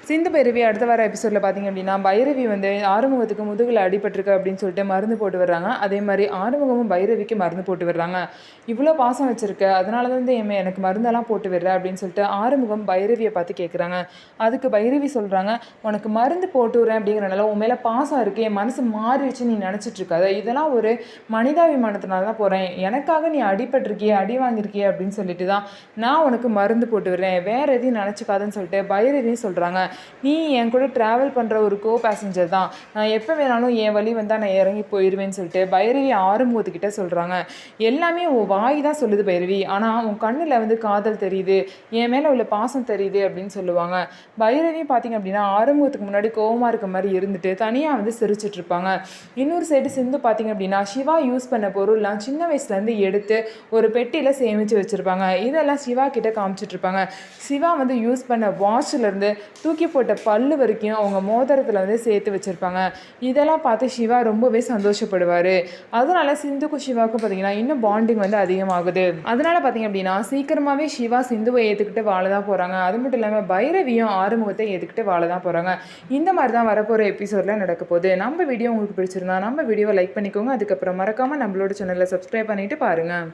சிந்து பைரவி அடுத்த வார எபிசோடில் பார்த்திங்க அப்படின்னா பைரவி வந்து ஆறுமுகத்துக்கு முதுகில் அடிபட்டிருக்கு அப்படின்னு சொல்லிட்டு மருந்து போட்டு வர்றாங்க. அதே மாதிரி ஆறுமுகமும் பைரவிக்கு மருந்து போட்டு வர்றாங்க. இவ்வளோ பாசம் வச்சுருக்க, அதனால தான் எனக்கு மருந்தெல்லாம் போட்டு விடுற அப்படின்னு சொல்லிட்டு ஆறுமுகம் பைரவியை பார்த்து கேட்குறாங்க. அதுக்கு பைரவி சொல்கிறாங்க, உனக்கு மருந்து போட்டு விட்றேன் அப்படிங்கிறனால உன் மேலே பாசம் இருக்குது, என் மனசு மாறிடுச்சு நீ நினச்சிட்டு இருக்காத, இதெல்லாம் ஒரு மனிதாபிமானத்தினால தான் போகிறேன், எனக்காக நீ அடிபட்டிருக்கியே அடி வாங்கியிருக்கியே அப்படின்னு சொல்லிட்டு தான் நான் உனக்கு மருந்து போட்டு விடுறேன், வேறு எதையும் நினச்சிக்காதுன்னு சொல்லிட்டு பைரவியும் சொல்கிறாங்க. நீ என் கூட ட்ராவல் பண்ணுற ஒரு பேசஞ்சர் தான், நான் எப்போ வேணாலும் என் வழி வந்தால் நான் இறங்கி போயிடுவேன்னு சொல்லிட்டு பைரவி ஆறுமுகத்துக்கிட்ட சொல்கிறாங்க. எல்லாமே உன் வாய் தான் சொல்லுது பைரவி, ஆனால் உன் கண்ணில் வந்து காதல் தெரியுது, என் மேலே உள்ள பாசம் தெரியுது அப்படின்னு சொல்லுவாங்க. பைரவி பார்த்திங்க அப்படின்னா ஆறுமுகத்துக்கு முன்னாடி கோவமாக இருக்க மாதிரி இருந்துட்டு தனியாக வந்து சிரிச்சிட்டு இருப்பாங்க. இன்னொரு சைடு சிந்து பார்த்திங்க அப்படின்னா சிவா யூஸ் பண்ண பொருள்லாம் சின்ன வயசுலேருந்து எடுத்து ஒரு பெட்டியில் சேமித்து வச்சுருப்பாங்க. இதெல்லாம் சிவா கிட்ட காமிச்சிட்டு இருப்பாங்க. சிவா வந்து யூஸ் பண்ண வாட்ச்லேருந்து தூக்கி போட்ட பல்லு வரைக்கும் அவங்க மோதிரத்தில் வந்து சேர்த்து வச்சுருப்பாங்க. இதெல்லாம் பார்த்து சிவா ரொம்பவே சந்தோஷப்படுவார். அதனால சிந்துக்கும் சிவாவுக்கும் பார்த்திங்கன்னா இன்னும் பாண்டிங் வந்து அதிகமாகுது. அதனால் பார்த்திங்க அப்படின்னா சீக்கிரமாகவே சிவா சிந்துவை ஏற்றுக்கிட்டு வாழ தான் போகிறாங்க. அது மட்டும் இல்லாமல் பைரவியும் ஆறுமுகத்தை ஏற்றுக்கிட்டு வாழ தான் போகிறாங்க. இந்த மாதிரி தான் வரப்போகிற எபிசோடில் நடக்க போகுது. நம்ம வீடியோ உங்களுக்கு பிடிச்சிருந்தா நம்ம வீடியோவை லைக் பண்ணிக்கோங்க. அதுக்கப்புறம் மறக்காமல் நம்மளோட சேனலை சப்ஸ்கிரைப் பண்ணிவிட்டு பாருங்கள்.